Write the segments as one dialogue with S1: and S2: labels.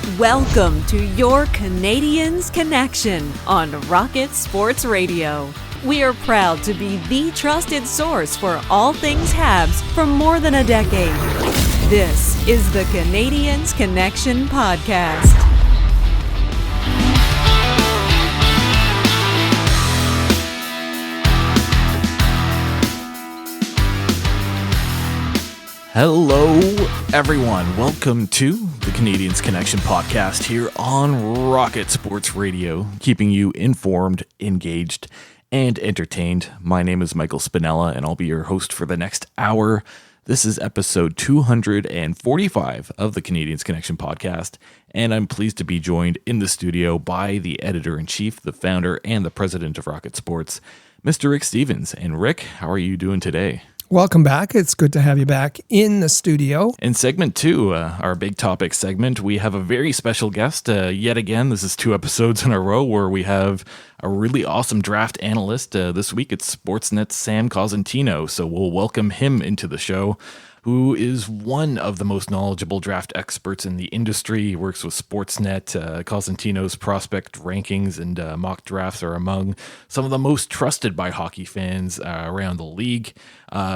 S1: Welcome to your Canadiens Connection on Rocket Sports Radio. We are proud to be the trusted source for all things Habs for more than a decade. This is the Canadiens Connection Podcast.
S2: Hello, everyone. Welcome to the Canadiens Connection podcast here on Rocket Sports Radio, keeping you informed, engaged, and entertained. My name is Michael Spinella, and I'll be your host for the next hour. This is episode 245 of the Canadiens Connection podcast, and I'm pleased to be joined in the studio by the editor-in-chief, the founder, and the president of Rocket Sports, Mr. Rick Stevens. And Rick, how are you doing today?
S3: Welcome back. It's good to have you back in the studio.
S2: In segment 2, our big topic segment, we have a very special guest. Yet again, this is 2 episodes in a row where we have a really awesome draft analyst. This week, it's Sportsnet's Sam COSENTINO. So we'll welcome him into the show, who is one of the most knowledgeable draft experts in the industry. He works with Sportsnet. COSENTINO's prospect rankings and mock drafts are among some of the most trusted by hockey fans around the league.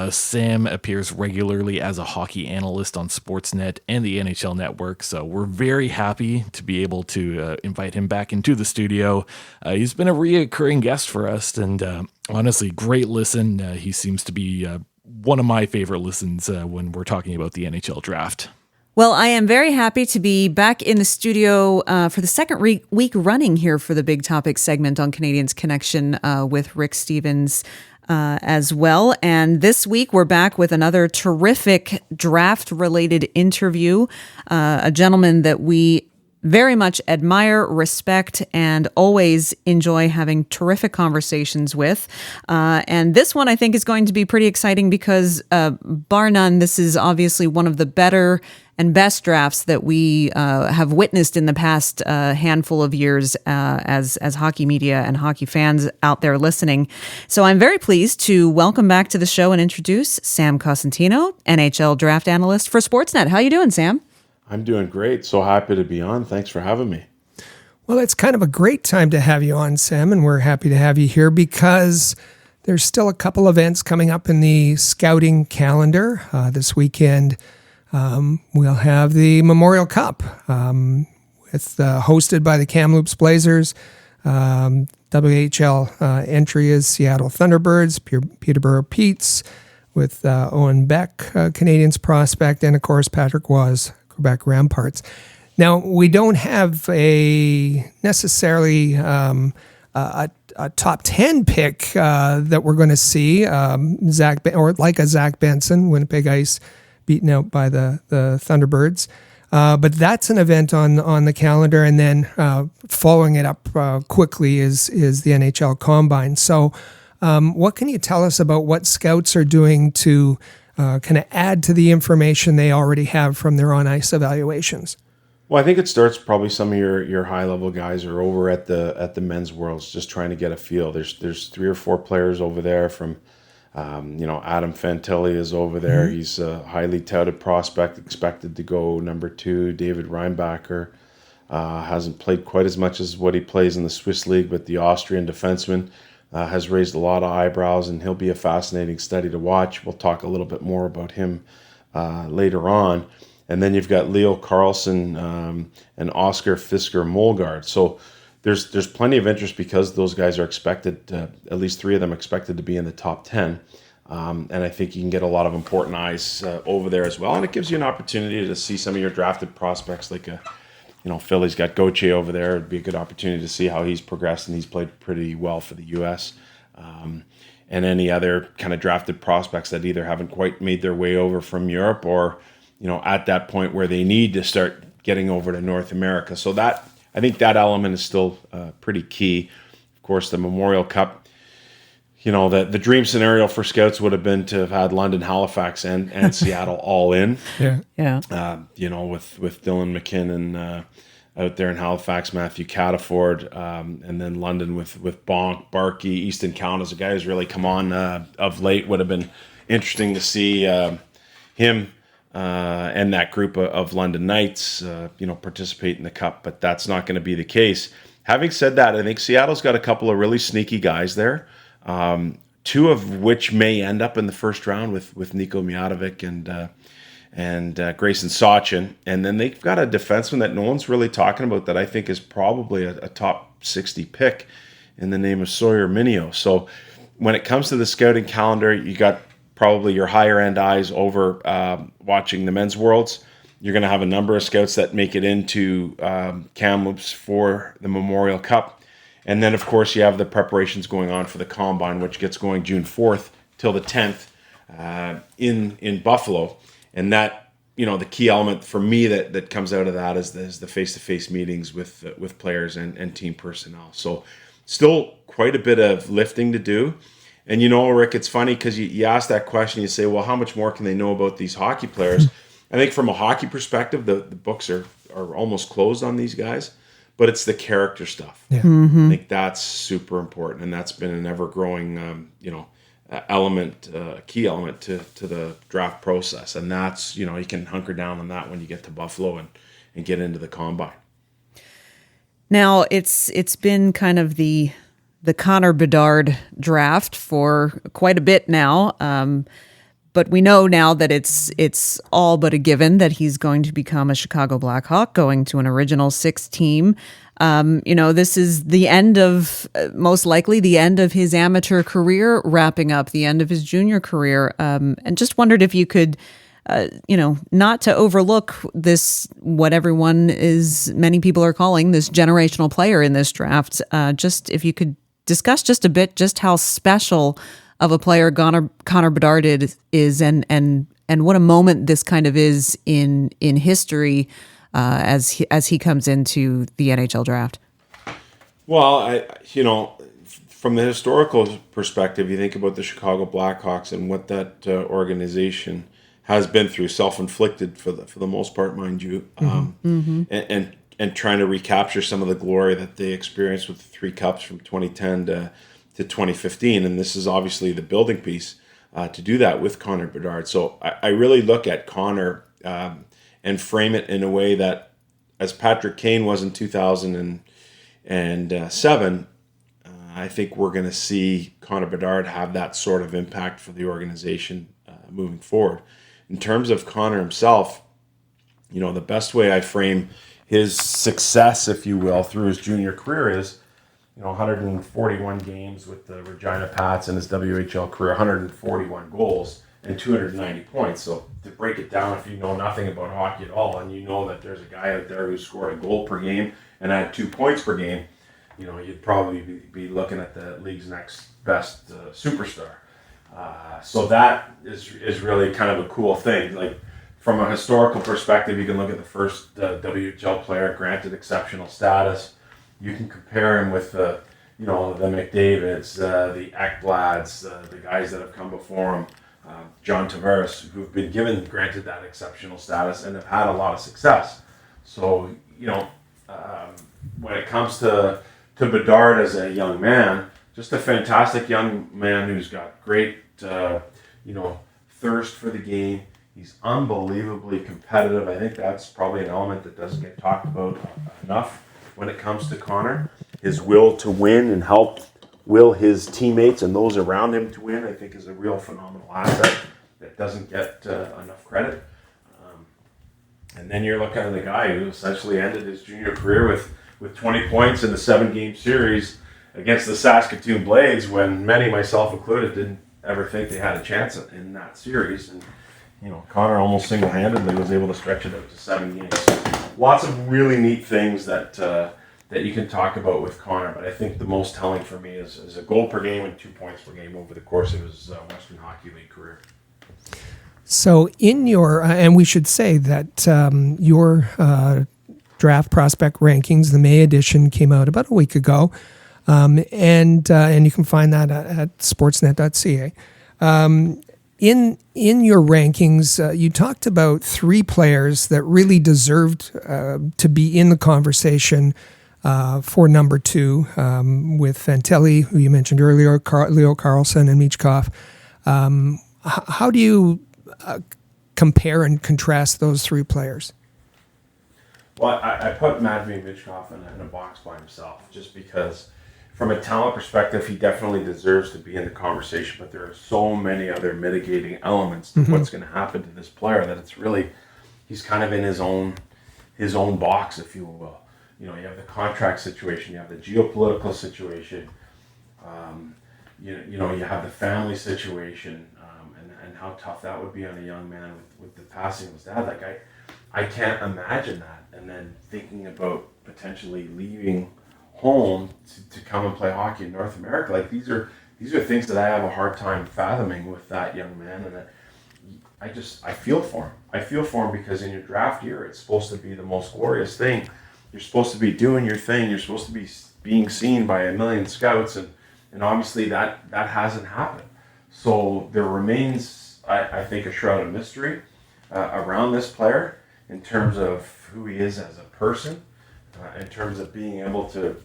S2: Sam appears regularly as a hockey analyst on Sportsnet and the NHL Network, so we're very happy to be able to invite him back into the studio. He's been a reoccurring guest for us, and honestly, great listen. He seems to be one of my favorite listens when we're talking about the NHL draft.
S1: Well, I am very happy to be back in the studio for the second week running here for the Big Topic segment on Canadiens Connection with Rick Stevens as well. And this week we're back with another terrific draft-related interview, a gentleman that we very much admire, respect, and always enjoy having terrific conversations with. And this one I think is going to be pretty exciting because, bar none, this is obviously one of the better and best drafts that we have witnessed in the past handful of years as hockey media and hockey fans out there listening. So I'm very pleased to welcome back to the show and introduce Sam COSENTINO, NHL Draft Analyst for Sportsnet. How you doing, Sam?
S4: I'm doing great. So happy to be on. Thanks for having me.
S3: Well, it's kind of a great time to have you on, Sam, and we're happy to have you here because there's still a couple events coming up in the scouting calendar. This weekend, we'll have the Memorial Cup. It's hosted by the Kamloops Blazers. WHL entry is Seattle Thunderbirds, Peterborough Petes, with Owen Beck, Canadiens prospect, and of course Patrick Roy's Quebec Ramparts. Now, we don't have necessarily a top 10 pick that we're going to see. Zach Benson, Winnipeg Ice, beaten out by the Thunderbirds. But that's an event on the calendar, and then following it up quickly is the NHL Combine. So what can you tell us about what scouts are doing to kind of add to the information they already have from their on-ice evaluations?
S4: Well, I think it starts probably some of your high-level guys are over at the men's worlds, just trying to get a feel. There's 3 or 4 players over there from, Adam Fantilli is over there. Mm-hmm. He's a highly touted prospect, expected to go number 2. David Reinbacher hasn't played quite as much as what he plays in the Swiss League, but the Austrian defenseman has raised a lot of eyebrows, and he'll be a fascinating study to watch. We'll talk a little bit more about him later on. And then you've got Leo Carlson and Oscar Fisker-Molgaard. So there's plenty of interest because those guys are expected, at least 3 of them expected to be in the top 10. And I think you can get a lot of important eyes over there as well. And it gives you an opportunity to see some of your drafted prospects like Philly's got Gauthier over there. It'd be a good opportunity to see how he's progressed, and he's played pretty well for the U.S. And any other kind of drafted prospects that either haven't quite made their way over from Europe or, at that point where they need to start getting over to North America. So I think that element is still pretty key. Of course, the Memorial Cup, the dream scenario for scouts would have been to have had London, Halifax, and Seattle all in.
S3: Yeah.
S4: With Dylan McKinnon out there in Halifax, Matthew Cataford, and then London with Bonk, Barkey, Easton Count as a guy who's really come on of late. Would have been interesting to see him and that group of London Knights, participate in the Cup, but that's not going to be the case. Having said that, I think Seattle's got a couple of really sneaky guys there, two of which may end up in the first round with Niko Mijatovic and Grayson Sachin. And then they've got a defenseman that no one's really talking about that I think is probably a top 60 pick in the name of Sawyer Minio. So when it comes to the scouting calendar, you got probably your higher end eyes over watching the men's worlds. You're going to have a number of scouts that make it into Kamloops for the Memorial Cup. And then, of course, you have the preparations going on for the Combine, which gets going June 4th till the 10th in Buffalo. And that, the key element for me that comes out of that is the face-to-face meetings with players and team personnel. So still quite a bit of lifting to do. And Rick, it's funny because you ask that question, you say, well, how much more can they know about these hockey players? I think from a hockey perspective, the books are almost closed on these guys, but it's the character stuff.
S3: Yeah.
S1: Mm-hmm.
S4: I think that's super important, and that's been an ever-growing, element, key element to the draft process. And that's, you can hunker down on that when you get to Buffalo and get into the Combine.
S1: Now, it's been kind of the Connor Bedard draft for quite a bit now. But we know now that it's all but a given that he's going to become a Chicago Blackhawk, going to an original 6 team. This is the end of, most likely the end of his amateur career, wrapping up the end of his junior career. And just wondered if you could, not to overlook this, what many people are calling this generational player in this draft. Just if you could discuss just a bit, just how special of a player Connor Bedard is and what a moment this kind of is in history as he comes into the NHL draft.
S4: Well, from the historical perspective, you think about the Chicago Blackhawks and what that organization has been through, self-inflicted for the most part, mind you, and trying to recapture some of the glory that they experienced with the 3 Cups from 2010 to 2015, and this is obviously the building piece to do that with Connor Bedard. So I really look at Connor and frame it in a way that, as Patrick Kane was in 2007, I think we're going to see Connor Bedard have that sort of impact for the organization moving forward. In terms of Connor himself, the best way I frame his success, if you will, through his junior career is 141 games with the Regina Pats in his WHL career, 141 goals and 290 points. So to break it down, if you know nothing about hockey at all, and you know that there's a guy out there who scored a goal per game and had 2 points per game, you'd probably be looking at the league's next best superstar. So that is really kind of a cool thing. Like, from a historical perspective, you can look at the first WHL player granted exceptional status. You can compare him with the McDavids, the Ekblads, the guys that have come before him, John Tavares, who've been granted that exceptional status and have had a lot of success. So, when it comes to Bedard as a young man, just a fantastic young man who's got great, thirst for the game. He's unbelievably competitive. I think that's probably an element that doesn't get talked about enough when it comes to Connor. His will to win and help will his teammates and those around him to win, I think, is a real phenomenal asset that doesn't get enough credit. And then you're looking at the guy who essentially ended his junior career with 20 points in the 7-game series against the Saskatoon Blades, when many, myself included, didn't ever think they had a chance in that series. And Connor almost single-handedly was able to stretch it out to 7 games. So lots of really neat things that you can talk about with Connor, but I think the most telling for me is a goal per game and 2 points per game over the course of his Western Hockey League career.
S3: So in your, and we should say that your draft prospect rankings, the May edition, came out about a week ago, and you can find that at sportsnet.ca. In your rankings, you talked about 3 players that really deserved to be in the conversation for number 2, with Fantilli, who you mentioned earlier, Leo Carlsson, and Michkov. How do you compare and contrast those three players?
S4: Well, I put Matvei Michkov in a box by himself, just because from a talent perspective, he definitely deserves to be in the conversation, but there are so many other mitigating elements to what's going to happen to this player that it's really, he's kind of in his own box, if you will. You know, you have the contract situation, you have the geopolitical situation, you have the family situation, and how tough that would be on a young man with the passing of his dad. Like, I can't imagine that. And then thinking about potentially leaving home to come and play hockey in North America, like these are things that I have a hard time fathoming with that young man. And I feel for him. I feel for him because in your draft year, it's supposed to be the most glorious thing. You're supposed to be doing your thing. You're supposed to be being seen by a million scouts, and obviously that hasn't happened. So there remains, I think, a shroud of mystery around this player in terms of who he is as a person, in terms of being able to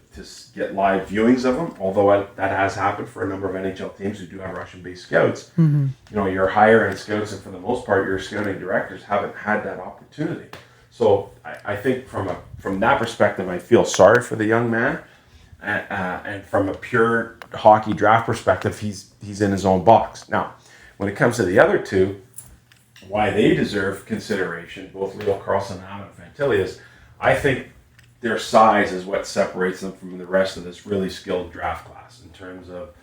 S4: get live viewings of him, although that has happened for a number of NHL teams who do have Russian-based scouts. You know, your higher-end scouts, and for the most part, your scouting directors haven't had that opportunity. So I think from that perspective, I feel sorry for the young man, and from a pure hockey draft perspective, he's in his own box. Now, when it comes to the other two, why they deserve consideration, both Leo Carlsson and Adam Fantilli, is I think their size is what separates them from the rest of this really skilled draft class in terms of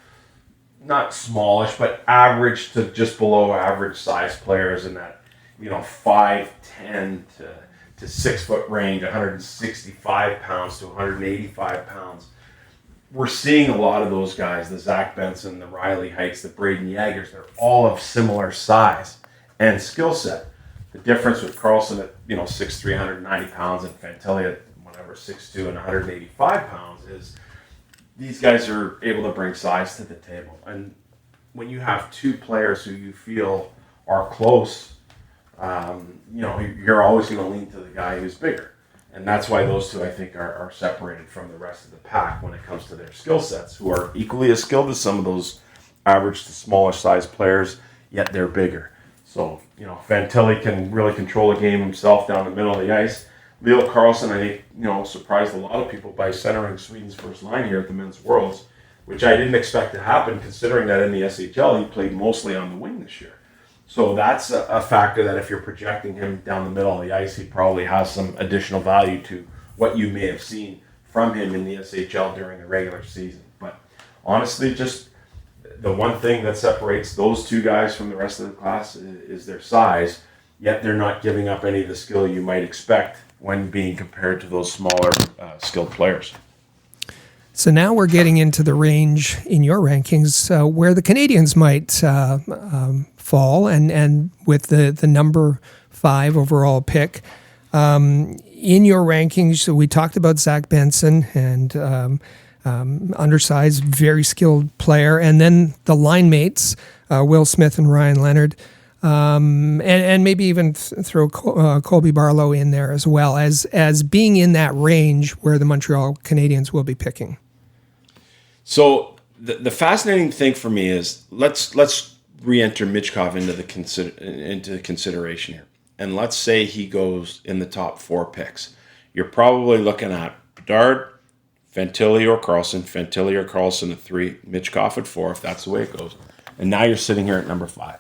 S4: not smallish, but average to just below average size players in that, 5'10" to 6 foot range, 165 pounds to 185 pounds. We're seeing a lot of those guys, the Zach Benson, the Riley Heights, the Braden Yagers, they're all of similar size and skill set. The difference with Carlson at 6'3", 190 pounds, and Fantilli at 6'2" and 185 pounds is these guys are able to bring size to the table. And when you have two players who you feel are close, you're always going to lean to the guy who's bigger. And that's why those two, I think, are separated from the rest of the pack when it comes to their skill sets, who are equally as skilled as some of those average to smaller size players, yet they're bigger. So, Fantilli can really control a game himself down the middle of the ice. Leo Carlsson, I think, surprised a lot of people by centering Sweden's first line here at the Men's Worlds, which I didn't expect to happen, considering that in the SHL he played mostly on the wing this year. So that's a factor that if you're projecting him down the middle of the ice, he probably has some additional value to what you may have seen from him in the SHL during the regular season. But honestly, just the one thing that separates those two guys from the rest of the class is their size, yet they're not giving up any of the skill you might expect when being compared to those smaller skilled players.
S3: So now we're getting into the range in your rankings where the Canadiens might fall, and with the number 5 overall pick. In your rankings, so we talked about Zach Benson and undersized, very skilled player, and then the line mates, Will Smith and Ryan Leonard. And maybe even throw Colby Barlow in there as well as being in that range where the Montreal Canadiens will be picking.
S4: So the fascinating thing for me is let's re-enter Michkov into consideration here, and let's say he goes in the top 4 picks. You're probably looking at Bedard, Fantilli or Carlsson at 3, Michkov at 4 if that's the way it goes, and now you're sitting here at number 5.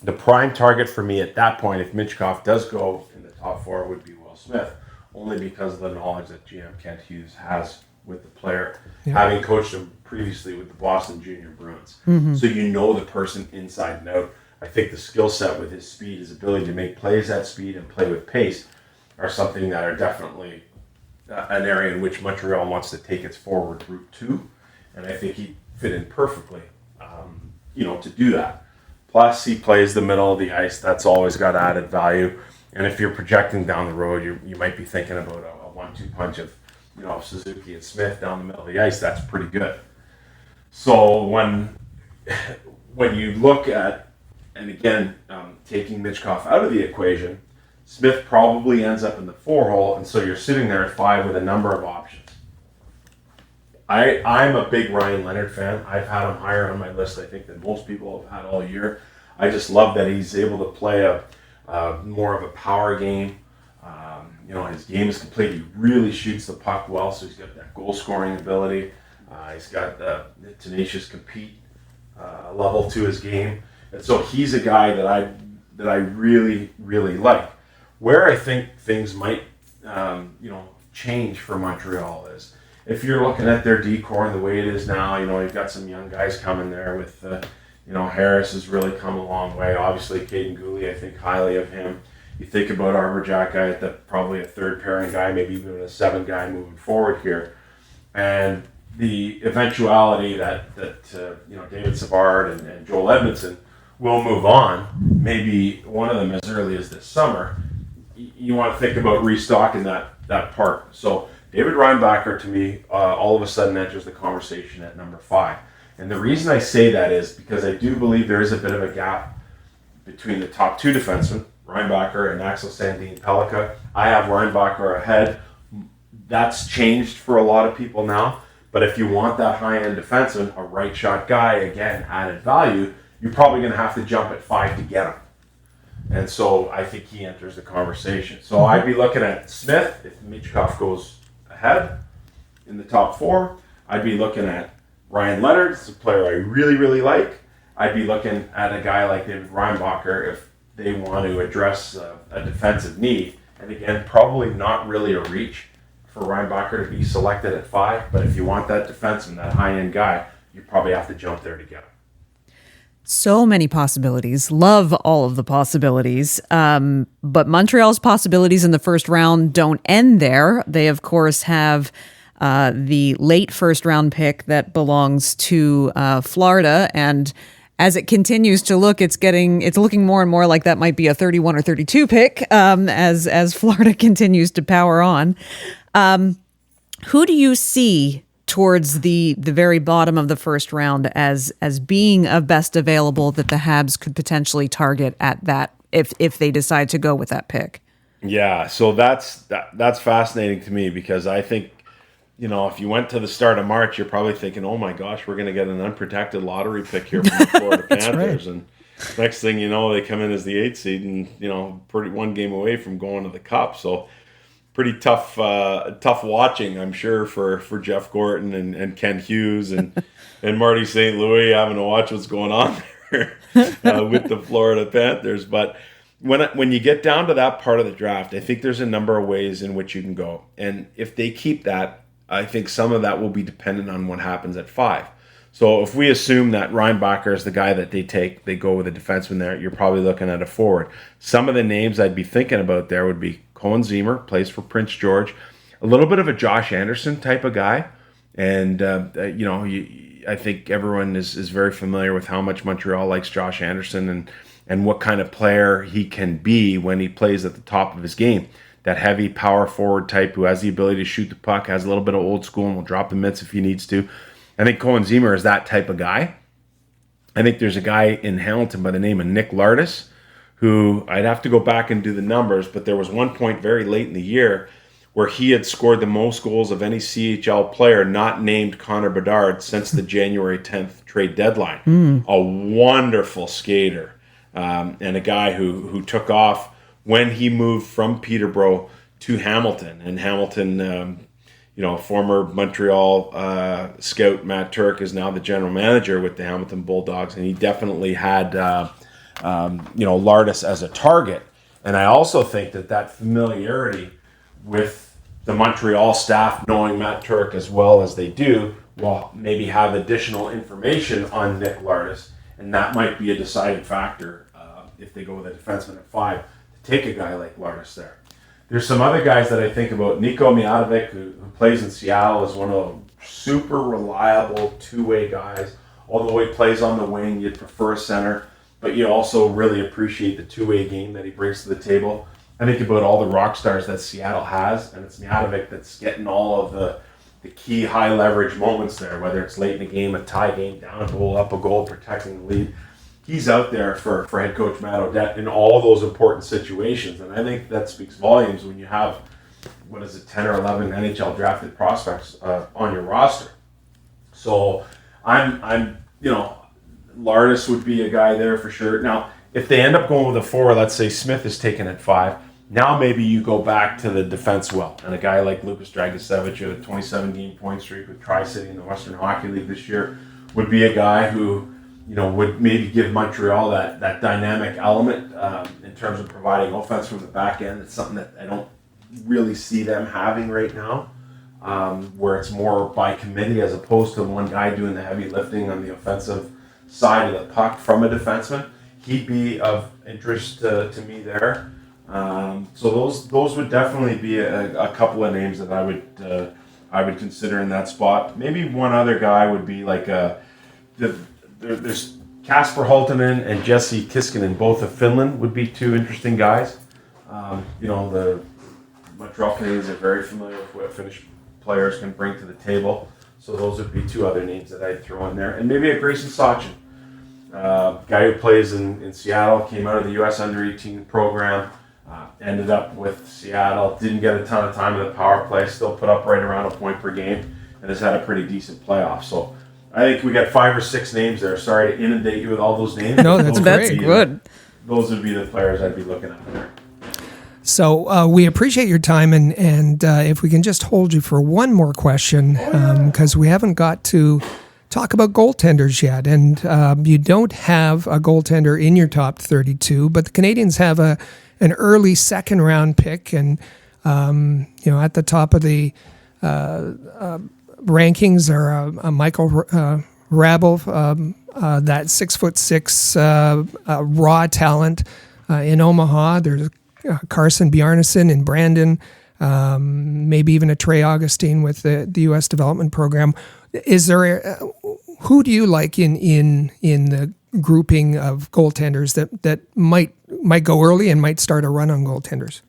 S4: The prime target for me at that point, if Michkov does go in the top 4, would be Will Smith, only because of the knowledge that GM Kent Hughes has with the player, having coached him previously with the Boston Junior Bruins. So you know the person inside and out. I think the skill set with his speed, his ability to make plays at speed and play with pace are something that are definitely an area in which Montreal wants to take its forward route to. And I think he fit in perfectly, to do that. Plus, he plays the middle of the ice. That's always got added value. And if you're projecting down the road, you might be thinking about a 1-2 punch of Suzuki and Smith down the middle of the ice. That's pretty good. So when you look at, and again, taking Michkov out of the equation, Smith probably ends up in the 4 hole, and so you're sitting there at 5 with a number of options. I'm a big Ryan Leonard fan. I've had him higher on my list, I think, than most people have had all year. I just love that he's able to play a more of a power game. His game is complete. He really shoots the puck well, so he's got that goal scoring ability. He's got the tenacious compete level to his game, and so he's a guy that I really, really like. Where I think things might change for Montreal is if you're looking at their decor and the way it is now. You've got some young guys coming there with Harris has really come a long way. Obviously, Caden Gooley, I think highly of him. You think about Arbor Jack guy at probably a third pairing guy, maybe even a 7 guy moving forward here, and the eventuality that David Savard and Joel Edmondson will move on, maybe one of them as early as this summer. You want to think about restocking that part. So David Reinbacher, to me, all of a sudden enters the conversation at number 5. And the reason I say that is because I do believe there is a bit of a gap between the top 2 defensemen, Reinbacher and Axel Sandin-Pellikka. I have Reinbacher ahead. That's changed for a lot of people now. But if you want that high-end defenseman, a right shot guy, again, added value, you're probably going to have to jump at 5 to get him. And so I think he enters the conversation. So I'd be looking at Smith if Michkov goes ahead in the top 4. I'd be looking at Ryan Leonard. It's a player I really, really like. I'd be looking at a guy like David Reinbacher if they want to address a defensive need. And again, probably not really a reach for Reinbacher to be selected at 5. But if you want that defenseman, that high-end guy, you probably have to jump there to get him.
S1: So many possibilities. Love all of the possibilities. But Montreal's possibilities in the first round don't end there. They, of course, have the late first round pick that belongs to Florida. And as it continues to look, it's looking more and more like that might be a 31 or 32 pick as Florida continues to power on. Who do you see towards the very bottom of the first round as being a best available that the Habs could potentially target at that if they decide to go with that pick?
S4: Yeah, so that's fascinating to me because I think, if you went to the start of March, you're probably thinking, oh my gosh, we're going to get an unprotected lottery pick here from the Florida Panthers. Right. And next thing you know, they come in as the 8th seed and, pretty one game away from going to the Cup. So pretty tough watching, I'm sure, for Jeff Gorton and Ken Hughes and Marty St. Louis having to watch what's going on there with the Florida Panthers. But when you get down to that part of the draft, I think there's a number of ways in which you can go. And if they keep that, I think some of that will be dependent on what happens at 5. So if we assume that Reinbacher is the guy that they go with a defenseman there, you're probably looking at a forward. Some of the names I'd be thinking about there would be Cohen Ziemer, plays for Prince George, a little bit of a Josh Anderson type of guy. And, I think everyone is very familiar with how much Montreal likes Josh Anderson and what kind of player he can be when he plays at the top of his game. That heavy power forward type who has the ability to shoot the puck, has a little bit of old school and will drop the mitts if he needs to. I think Cohen Ziemer is that type of guy. I think there's a guy in Hamilton by the name of Nick Lardis, who I'd have to go back and do the numbers, but there was one point very late in the year where he had scored the most goals of any CHL player not named Connor Bedard since the January 10th trade deadline. A wonderful skater and a guy who took off when he moved from Peterborough to Hamilton. And Hamilton, former Montreal scout Matt Turk is now the general manager with the Hamilton Bulldogs, and he definitely had Lardis as a target. And I also think that familiarity with the Montreal staff, knowing Matt Turk as well as they do, will maybe have additional information on Nick Lardis, and that might be a deciding factor if they go with a defenseman at 5. Take a guy like Lardis there. There's some other guys that I think about. Niko Mijatovic, who plays in Seattle, is one of the super reliable two-way guys. Although he plays on the wing, you'd prefer a center, but you also really appreciate the two-way game that he brings to the table. I think about all the rock stars that Seattle has, and it's Mijatovic that's getting all of the key high-leverage moments there, whether it's late in the game, a tie game, down a goal, up a goal, protecting the lead. He's out there for head coach Matt O'Dette in all those important situations. And I think that speaks volumes when you have, 10 or 11 NHL drafted prospects on your roster. So I'm Lardis would be a guy there for sure. Now, if they end up going with a 4, let's say Smith is taken at 5, now maybe you go back to the defense well. And a guy like Lucas Dragicevic, who had a 27-game point streak with Tri-City in the Western Hockey League this year, would be a guy who, would maybe give Montreal that dynamic element in terms of providing offense from the back end. It's something that I don't really see them having right now, where it's more by committee as opposed to one guy doing the heavy lifting on the offensive side of the puck from a defenseman. He'd be of interest to me there. So those would definitely be a couple of names that I would consider in that spot. Maybe one other guy would be like there's Kasper Hultinen and Jesse Kiskinen, both of Finland, would be two interesting guys. The Montreal Canadiens are very familiar with what Finnish players can bring to the table. So those would be two other names that I'd throw in there. And maybe a Grayson Sachin, guy who plays in Seattle, came out of the U.S. Under-18 program, ended up with Seattle, didn't get a ton of time in the power play, still put up right around a point per game, and has had a pretty decent playoff. So I think we got 5 or 6 names there. Sorry to inundate you with all those names.
S3: No, that's
S1: good.
S4: Those would be the players I'd be looking at there.
S3: So we appreciate your time, and if we can just hold you for one more question, because we haven't got to talk about goaltenders yet, and you don't have a goaltender in your top 32, but the Canadiens have an early second-round pick, and at the top of the rankings are Michael Rabel, that 6'6" raw talent in Omaha. There's Carson Bjarnason in Brandon, maybe even a Trey Augustine with the U.S. development program. Is there who do you like in the grouping of goaltenders that might go early and might start a run on goaltenders?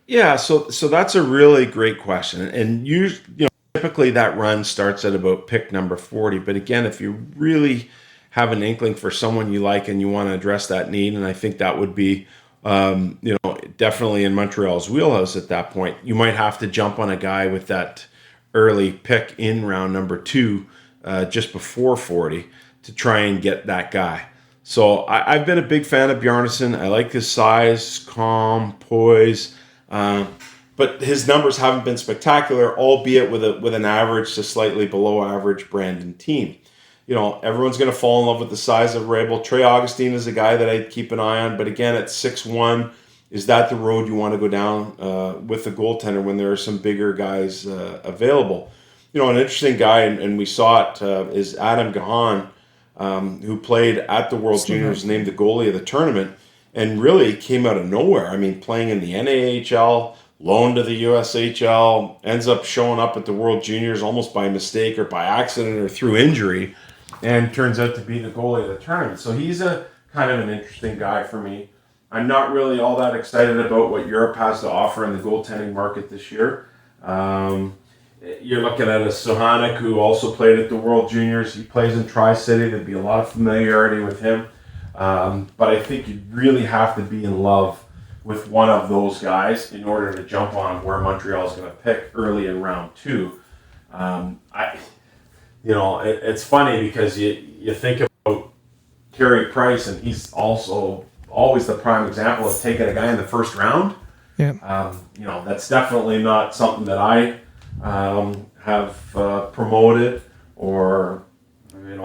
S4: Yeah, so that's a really great question, and typically that run starts at about pick number 40. But again, if you really have an inkling for someone you like and you want to address that need, and I think that would be definitely in Montreal's wheelhouse at that point, you might have to jump on a guy with that early pick in round number 2, just before 40, to try and get that guy. So I've been a big fan of Bjarnason. I like his size, calm, poise, but his numbers haven't been spectacular, albeit with an average to slightly below average Brandon team. Everyone's going to fall in love with the size of Rabel. Trey Augustine is a guy that I'd keep an eye on. But again, at 6'1", is that the road you want to go down with the goaltender when there are some bigger guys available? An interesting guy, and we saw it, is Adam Gahan, who played at the World Juniors, named the goalie of the tournament, and really came out of nowhere. I mean, playing in the NAHL, loaned to the USHL, ends up showing up at the World Juniors almost by mistake or by accident or through injury, and turns out to be the goalie of the tournament. So he's a kind of an interesting guy for me. I'm not really all that excited about what Europe has to offer in the goaltending market this year. You're looking at a Sohanek, who also played at the World Juniors. He plays in Tri-City. There'd be a lot of familiarity with him. But I think you really have to be in love with one of those guys in order to jump on where Montreal is going to pick early in round 2. It's funny because you think about Carey Price, and he's also always the prime example of taking a guy in the first round.
S3: Yeah.
S4: That's definitely not something that I have promoted, or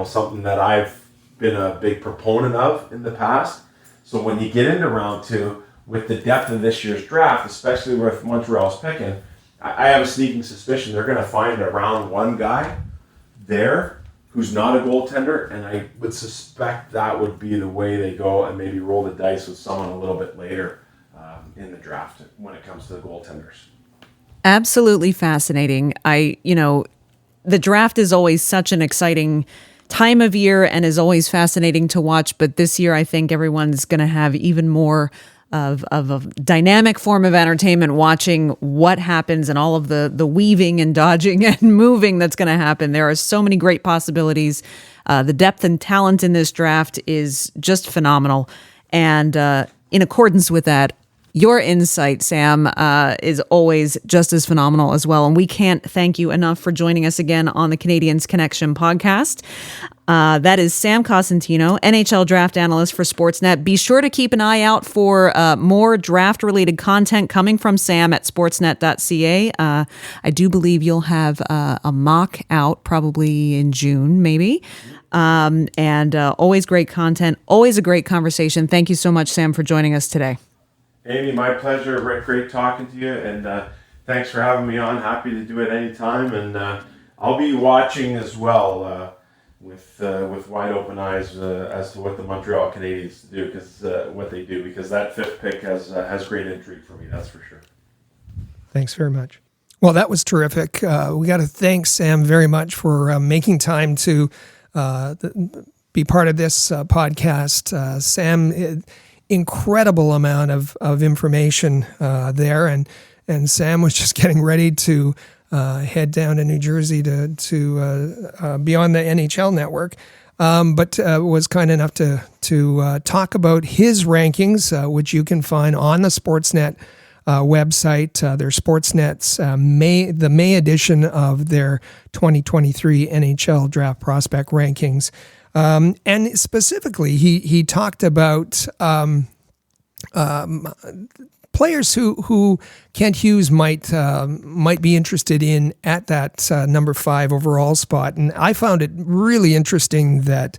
S4: something that I've been a big proponent of in the past. So when you get into round 2, with the depth of this year's draft, especially with Montreal's picking, I have a sneaking suspicion they're going to find a round 1 guy there who's not a goaltender, and I would suspect that would be the way they go, and maybe roll the dice with someone a little bit later in the draft when it comes to the goaltenders.
S1: Absolutely fascinating. The draft is always such an exciting time of year and is always fascinating to watch. But this year, I think everyone's going to have even more of a dynamic form of entertainment watching what happens and all of the weaving and dodging and moving that's going to happen. There are so many great possibilities. The depth and talent in this draft is just phenomenal. And in accordance with that, Your insight, Sam, is always just as phenomenal as well. And we can't thank you enough for joining us again on the Canadiens Connection podcast. That is Sam COSENTINO, NHL Draft Analyst for Sportsnet. Be sure to keep an eye out for more draft-related content coming from Sam at sportsnet.ca. I do believe you'll have a mock out probably in June, maybe. And always great content, always a great conversation. Thank you so much, Sam, for joining us today.
S4: Amy, my pleasure. Rick, great talking to you, and thanks for having me on. Happy to do it anytime, and I'll be watching as well with wide open eyes as to what the Montreal Canadiens do, because that fifth pick has great intrigue for me. That's for sure.
S3: Thanks very much. Well, that was terrific. We got to thank Sam very much for making time to be part of this podcast. Sam. Incredible amount of information there, and Sam was just getting ready to head down to New Jersey to be on the NHL Network, but was kind enough to talk about his rankings, which you can find on the Sportsnet website. Their Sportsnet's the May edition of their 2023 NHL Draft Prospect Rankings. And specifically, he talked about players who Kent Hughes might be interested in at that number 5 overall spot. And I found it really interesting that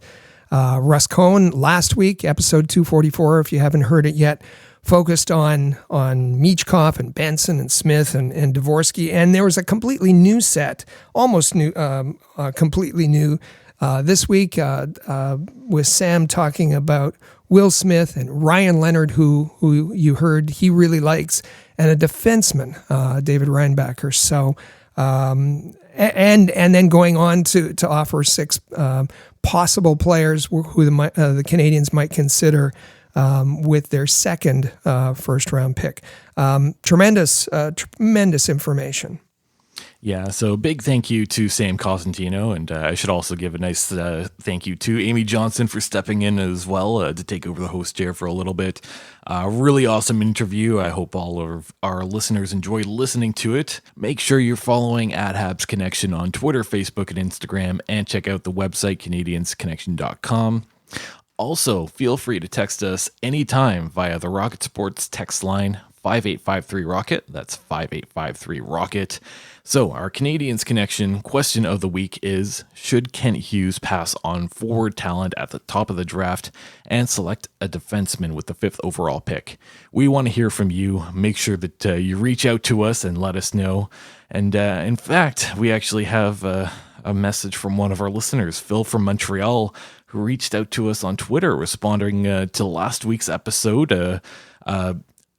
S3: Russ Cohen last week, episode 244, if you haven't heard it yet, focused on Michkov and Benson and Smith and Dvorsky. And there was a completely new set, almost new, completely new. This week, with Sam talking about Will Smith and Ryan Leonard, who you heard he really likes, and a defenseman, David Reinbacher. So, and then going on to offer 6 possible players who the Canadiens might consider with their second first-round pick. Tremendous information.
S2: Yeah, so big thank you to Sam COSENTINO, and I should also give a nice thank you to Amy Johnson for stepping in as well to take over the host chair for a little bit. Really awesome interview. I hope all of our listeners enjoyed listening to it. Make sure you're following at Habs Connection on Twitter, Facebook, and Instagram, and check out the website, CanadiensConnection.com. Also, feel free to text us anytime via the Rocket Sports text line, 5853-ROCKET. That's 5853-ROCKET. So our Canadiens Connection question of the week is, should Kent Hughes pass on forward talent at the top of the draft and select a defenseman with the 5th overall pick? We want to hear from you. Make sure that you reach out to us and let us know. And in fact, we actually have a message from one of our listeners, Phil from Montreal, who reached out to us on Twitter responding to last week's episode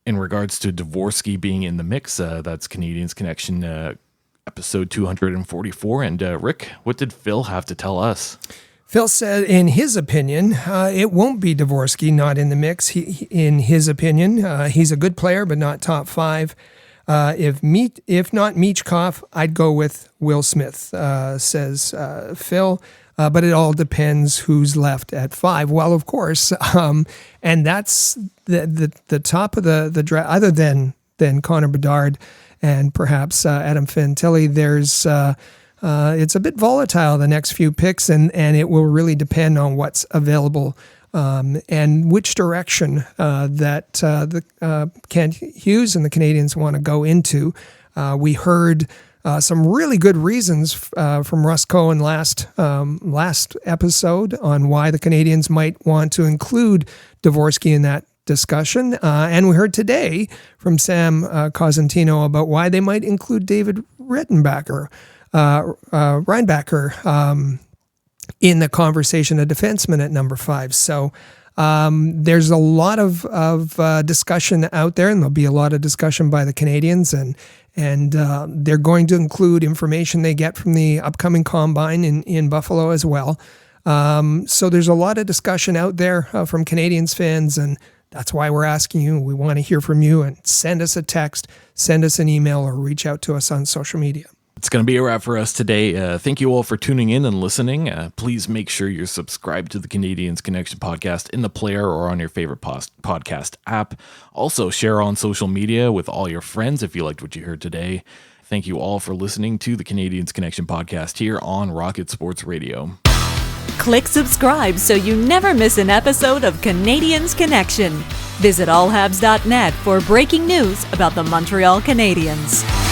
S2: in regards to Dvorsky being in the mix. That's Canadiens Connection episode 244. And Rick, what did Phil have to tell us?
S3: Phil said, in his opinion, it won't be Dvorsky not in the mix. In his opinion, he's a good player, but not top 5. If not Michkov, I'd go with Will Smith, says Phil. But it all depends who's left at 5. Well, of course, and that's the top of the draft. Other than Connor Bedard and perhaps Adam Fantilli, there's it's a bit volatile the next few picks, and it will really depend on what's available and which direction that the Kent Hughes and the Canadiens want to go into. We heard some really good reasons from Russ Cohen last episode on why the Canadiens might want to include Dvorsky in that discussion. And we heard today from Sam COSENTINO about why they might include David Reinbacher in the conversation, a defenseman at number 5. So there's a lot of discussion out there, and there'll be a lot of discussion by the Canadiens, and they're going to include information they get from the upcoming combine in Buffalo as well. So there's a lot of discussion out there from Canadiens fans, and that's why we're asking you. We want to hear from you, and send us a text, send us an email, or reach out to us on social media.
S2: It's going to be a wrap for us today. Thank you all for tuning in and listening. Please make sure you're subscribed to the Canadiens Connection podcast in the player or on your favorite podcast app. Also, share on social media with all your friends if you liked what you heard today. Thank you all for listening to the Canadiens Connection podcast here on Rocket Sports Radio.
S5: Click subscribe so you never miss an episode of Canadiens Connection. Visit allhabs.net for breaking news about the Montreal Canadiens.